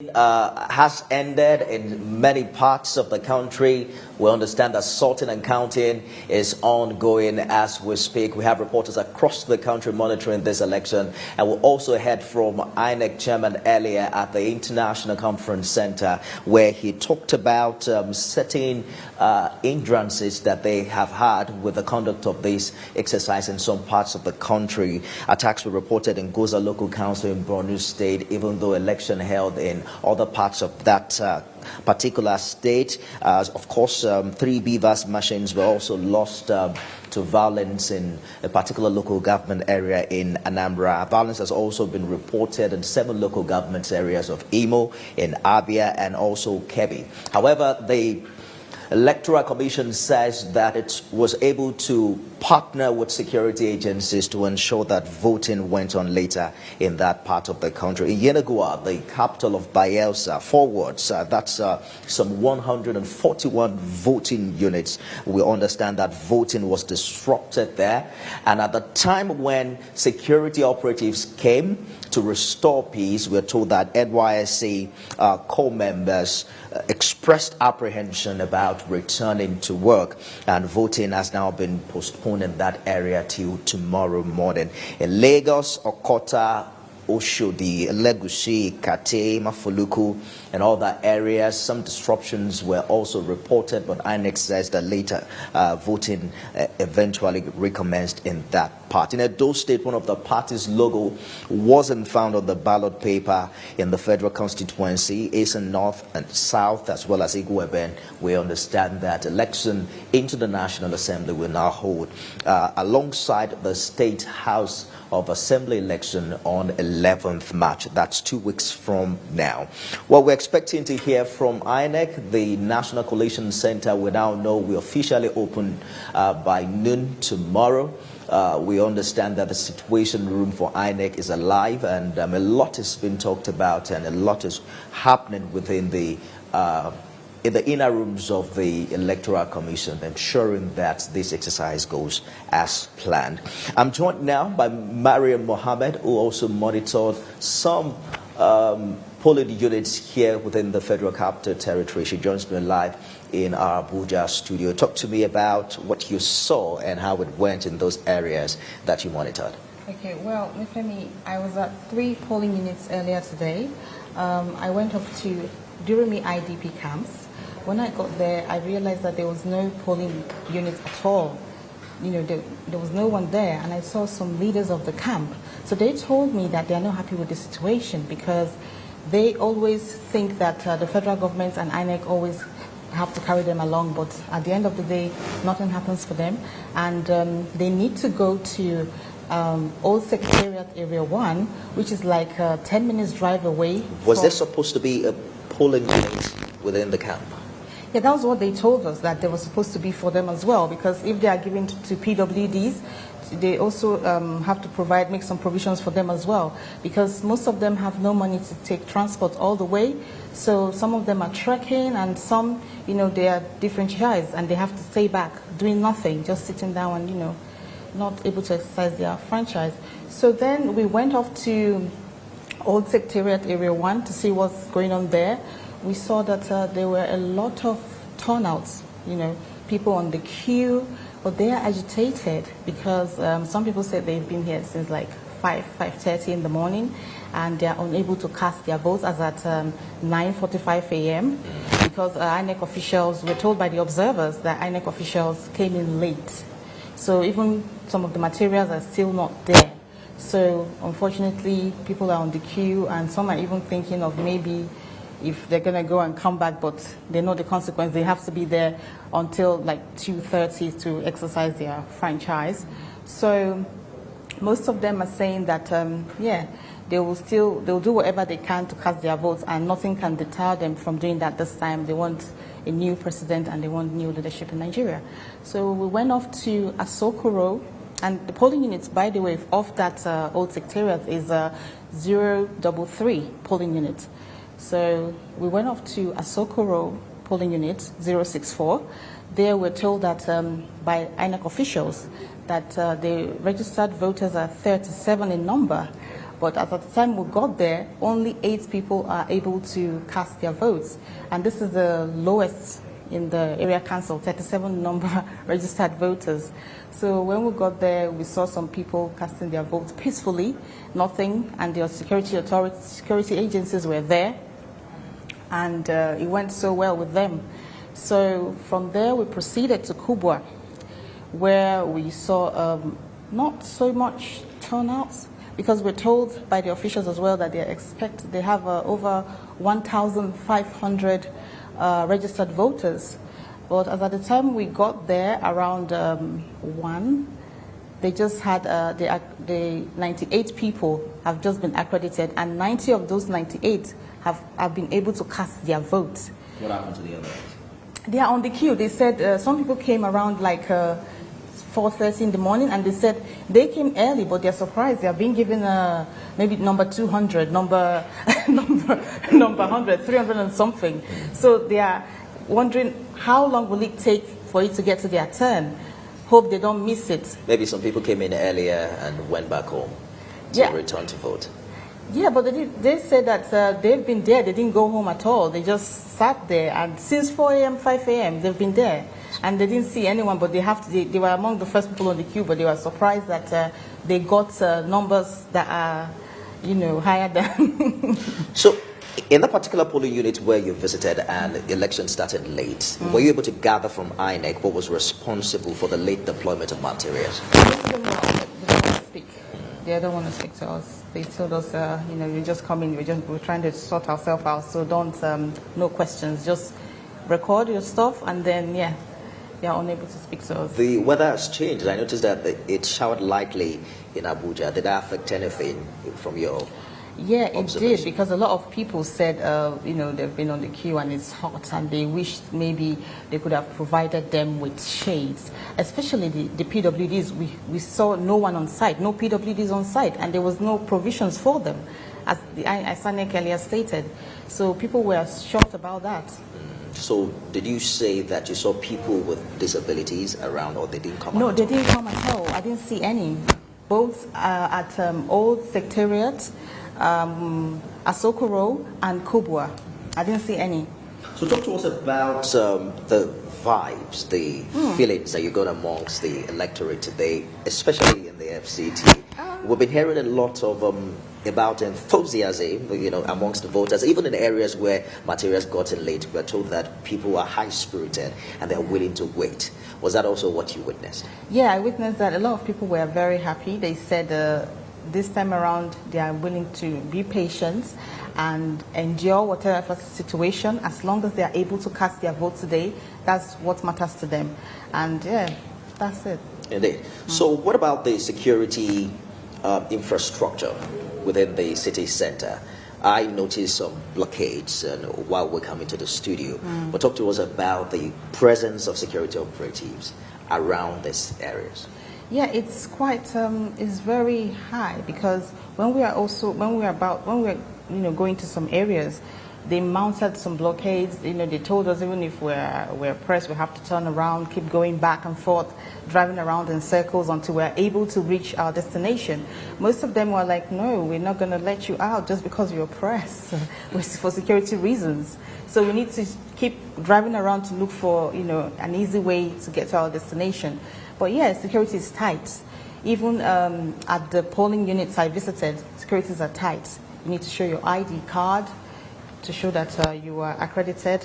Has ended in many parts of the country. We understand that sorting and counting is ongoing as we speak. We have reporters across the country monitoring this election, and we'll also heard from INEC chairman earlier at the International Conference Center, where he talked about certain hindrances that they have had with the conduct of this exercise in some parts of the country. Attacks were reported in Goza Local Council in Borno State, even though election held in other parts of that particular state. Of course, 3 Beavers machines were also lost to violence in a particular local government area in Anambra. Violence has also been reported in 7 local government areas of Imo, in Abia, and also Kebbi. However, the Electoral Commission says that it was able to partner with security agencies to ensure that voting went on later in that part of the country. In Yenagoa, the capital of Bayelsa, forwards, that's some 141 voting units. We understand that voting was disrupted there. And at the time when security operatives came to restore peace, we're told that NYSC core members expressed apprehension about returning to work, and voting has now been postponed in that area till tomorrow morning. In Lagos, Okota, Oshodi, Legushi, Kate, Mafuluku, and all that areas, some disruptions were also reported, but INEC says that later voting eventually recommenced in that part. In Edo State, one of the party's logo wasn't found on the ballot paper in the federal constituency. Eastern, North, and South, as well as Igweben, we understand that election into the National Assembly will now hold alongside the State House of Assembly election on 11th March. That's 2 weeks from now. Well, we're expecting to hear from INEC. The National Coalition Center, we now know, will officially open by noon tomorrow. We understand that the situation room for INEC is alive, and a lot has been talked about, and a lot is happening within the in the inner rooms of the Electoral Commission, ensuring that this exercise goes as planned. I'm joined now by Mariam Mohammed, who also monitored some polling units here within the Federal Capital Territory. She joins me live in our Abuja studio. Talk to me about what you saw and how it went in those areas that you monitored. Okay, well, Mifemi, I was at 3 polling units earlier today. I went off to Durumi IDP camps. When I got there, I realized that there was no polling units at all. You know, there was no one there, and I saw some leaders of the camp. So they told me that they are not happy with the situation because they always think that the federal government and INEC always have to carry them along, but at the end of the day, nothing happens for them. And they need to go to Old Secretariat Area 1, which is like 10 minutes drive away. Was there supposed to be a polling unit within the camp? Yeah, that was what they told us, that they were supposed to be for them as well, because if they are given to PWDs, they also have to make some provisions for them as well, because most of them have no money to take transport all the way. So some of them are trekking, and some, you know, they are differentiated and they have to stay back doing nothing, just sitting down and, you know, not able to exercise their franchise. So then we went off to Old Secretariat Area 1 to see what's going on there. We saw that there were a lot of turnouts, you know, people on the queue, but they are agitated because some people said they've been here since like 5:30 in the morning, and they are unable to cast their votes as at 9:45 a.m. because INEC officials were told by the observers that INEC officials came in late. So even some of the materials are still not there. So unfortunately, people are on the queue, and some are even thinking of maybe if they're going to go and come back, but they know the consequence. They have to be there until like 2:30 to exercise their franchise. So most of them are saying that, yeah, they'll do whatever they can to cast their votes, and nothing can deter them from doing that this time. They want a new president and they want new leadership in Nigeria. So we went off to Asokoro, and the polling units, by the way, of that Old Secretariat is 033 polling unit. So we went off to Asokoro polling unit 064. There we're told that by INEC officials that the registered voters are 37 in number, But at the time we got there, only 8 people are able to cast their votes. And this is the lowest in the area council, 37 number registered voters. So when we got there, we saw some people casting their votes peacefully, nothing, and the security agencies were there, and it went so well with them. So from there, we proceeded to Kubwa, where we saw not so much turnouts, because we're told by the officials as well that they have over 1,500 registered voters. But as at the time we got there, around 1, they just had the 98 people have just been accredited, and 90 of those 98 have been able to cast their votes. What happened to the others? They are on the queue. They said some people came around like 4:30 in the morning, and they said they came early, but they're surprised. They are being given maybe number 200, number 100, 300 and something. So they are wondering how long will it take for it to get to their turn. Hope they don't miss it. Maybe some people came in earlier and went back home to return to vote. Yeah, but they said that they've been there. They didn't go home at all. They just sat there, and since 4 a.m., 5 a.m., they've been there. And they didn't see anyone, but they were among the first people on the queue, but they were surprised that they got numbers that are, higher than... So, in that particular polling unit where you visited and the election started late, were you able to gather from INEC what was responsible for the late deployment of materials? They don't want to speak. They don't want to speak to us. They told us, you just come in, we're trying to sort ourselves out, so don't, no questions, just record your stuff, and then, they are unable to speak to us. The weather has changed. I noticed that it showered lightly in Abuja. Did that affect anything from your it did, because a lot of people said, they've been on the queue and it's hot, and they wished maybe they could have provided them with shades, especially the PWDs. We saw no one on site, no PWDs on site, and there was no provisions for them, as INEC earlier stated. So people were shocked about that. So did you say that you saw people with disabilities around, or they didn't come? No, they didn't come at all. I didn't see any. Both at Old Secretariat, Asokoro, and Kubwa. I didn't see any. So talk to us about the vibes, the feelings that you got amongst the electorate today, especially in the FCT. We've been hearing a lot of about enthusiasm, amongst the voters, even in areas where materials gotten late. We're told that people are high-spirited and they're willing to wait. Was that also what you witnessed? Yeah, I witnessed that. A lot of people were very happy. They said this time around they are willing to be patient and endure whatever situation, as long as they are able to cast their vote today. That's what matters to them. And that's it. Indeed. So what about the security infrastructure within the city center? I noticed some blockades while we're coming to the studio. But talk to us about the presence of security operatives around these areas. Yeah, it's quite it's very high, because when we're going to some areas, they mounted some blockades. They told us even if we're pressed, we have to turn around, keep going back and forth, driving around in circles until we're able to reach our destination. Most of them were like, no, we're not going to let you out just because you're pressed for security reasons. So we need to keep driving around to look for, an easy way to get to our destination. But security is tight. Even at the polling units I visited, securities are tight. You need to show your ID card to show that you are accredited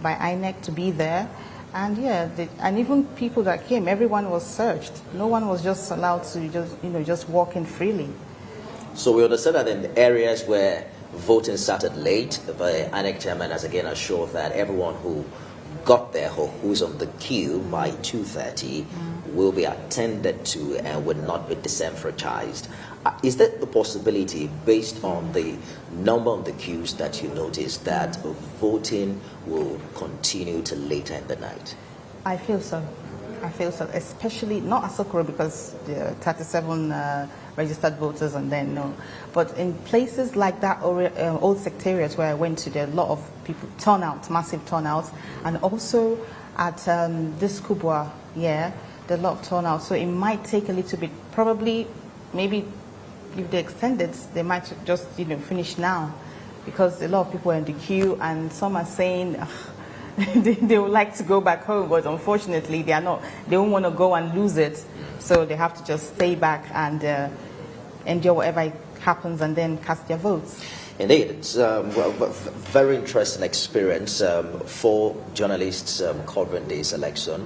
by INEC to be there. And and even people that came, everyone was searched. No one was just allowed to just walk in freely. So we understand that in areas where voting started late, the INEC chairman has again assured that everyone who got there or who's on the queue by 2:30 will be attended to and will not be disenfranchised. Is there the possibility, based on the number of the queues that you noticed, that voting will continue till later in the night? I feel so. Especially not Asokoro, because there are 37 registered voters, and then no. But in places like that Old Secretariat where I went to, there are a lot of people, massive turnouts, and also at this Kubwa, there are a lot of turnouts. So it might take a little bit, probably maybe if they extend it, they might just, finish now, because a lot of people are in the queue, and some are saying they would like to go back home, but unfortunately they don't want to go and lose it, so they have to just stay back and endure whatever happens and then cast their votes. Indeed, it's very interesting experience for journalists covering this election.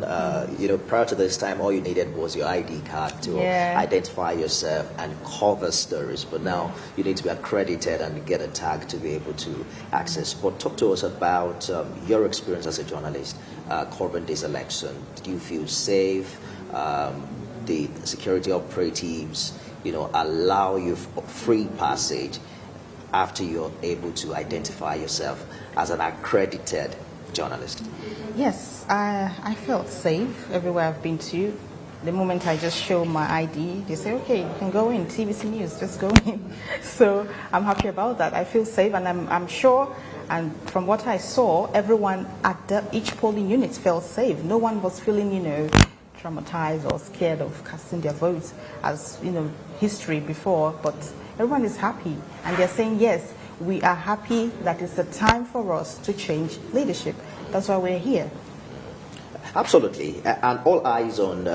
Prior to this time, all you needed was your ID card to identify yourself and cover stories. But now you need to be accredited and get a tag to be able to access. But talk to us about your experience as a journalist covering this election. Did you feel safe? The security operatives, allow you free passage after you're able to identify yourself as an accredited journalist? Yes, I felt safe everywhere I've been to. The moment I just show my ID, they say, okay, you can go in, TVC News, just go in. So I'm happy about that. I feel safe, and I'm sure, and from what I saw, everyone at each polling unit felt safe. No one was feeling, traumatized or scared of casting their votes as, history before, but everyone is happy, and they're saying, yes, we are happy that it's a time for us to change leadership. That's why we're here. Absolutely, and all eyes on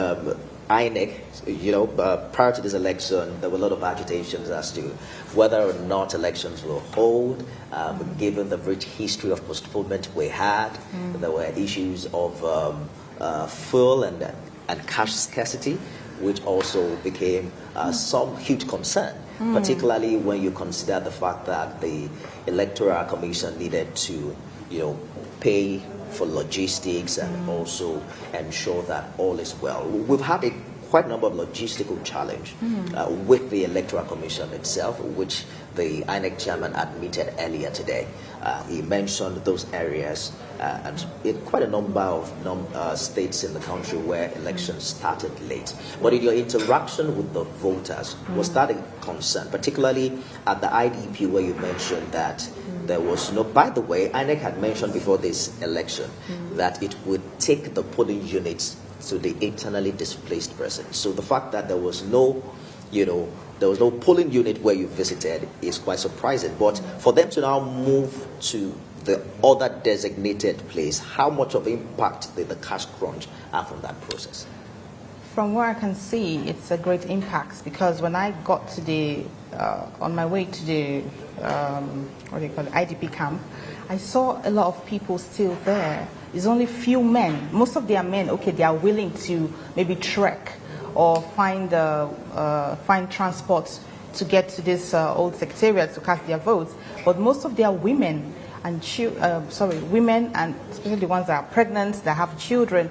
INEC. Prior to this election, there were a lot of agitations as to whether or not elections will hold. Given the rich history of postponement we had, there were issues of fuel and cash scarcity, which also became some huge concern. Particularly when you consider the fact that the Electoral Commission needed to, pay for logistics and also ensure that all is well. We've had quite a number of logistical challenge with the Electoral Commission itself, which the INEC chairman admitted earlier today. He mentioned those areas and in quite a number of states in the country where elections started late. But in your interaction with the voters, was that a concern, particularly at the IDP where you mentioned that there was no, by the way, INEC had mentioned before this election that it would take the polling units to the internally displaced persons. So the fact that there was no, there was no polling unit where you visited is quite surprising. But for them to now move to the other designated place, how much of impact did the cash crunch have from that process? From what I can see, it's a great impact, because when I got to the, on my way to the, IDP camp, I saw a lot of people still there. There's only few men. Most of them are men. Okay, they are willing to maybe trek or find transport to get to this old secretariat to cast their votes. But most of them are women and women, and especially the ones that are pregnant, that have children.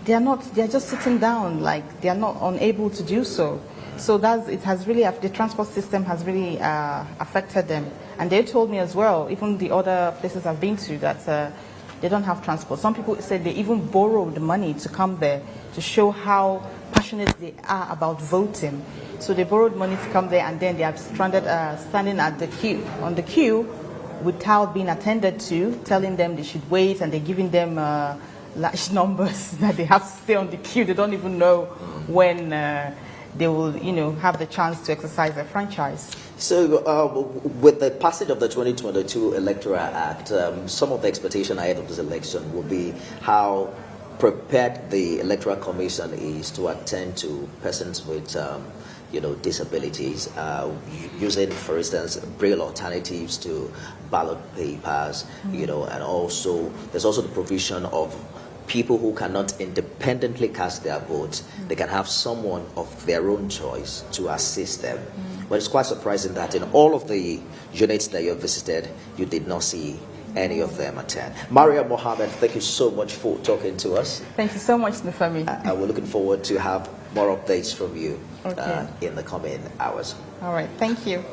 They are just sitting down, like they are not unable to do so. So the transport system has really affected them. And they told me as well, even the other places I've been to, that they don't have transport. Some people said they even borrowed money to come there to show how passionate they are about voting. So they borrowed money to come there, and then they are stranded, standing at the queue, on the queue, without being attended to, telling them they should wait, and they're giving them large numbers that they have to stay on the queue. They don't even know when they will, have the chance to exercise their franchise. So, with the passage of the 2022 Electoral Act, some of the expectation ahead of this election will be how prepared the Electoral Commission is to attend to persons with, disabilities, using, for instance, braille alternatives to ballot papers, and also there's also the provision of people who cannot independently cast their votes. They can have someone of their own choice to assist them. But it's quite surprising that in all of the units that you visited, you did not see any of them attend. Mariam Mohammed, thank you so much for talking to us. Thank you so much, Nufemi. We're looking forward to have more updates from you in the coming hours. All right, thank you.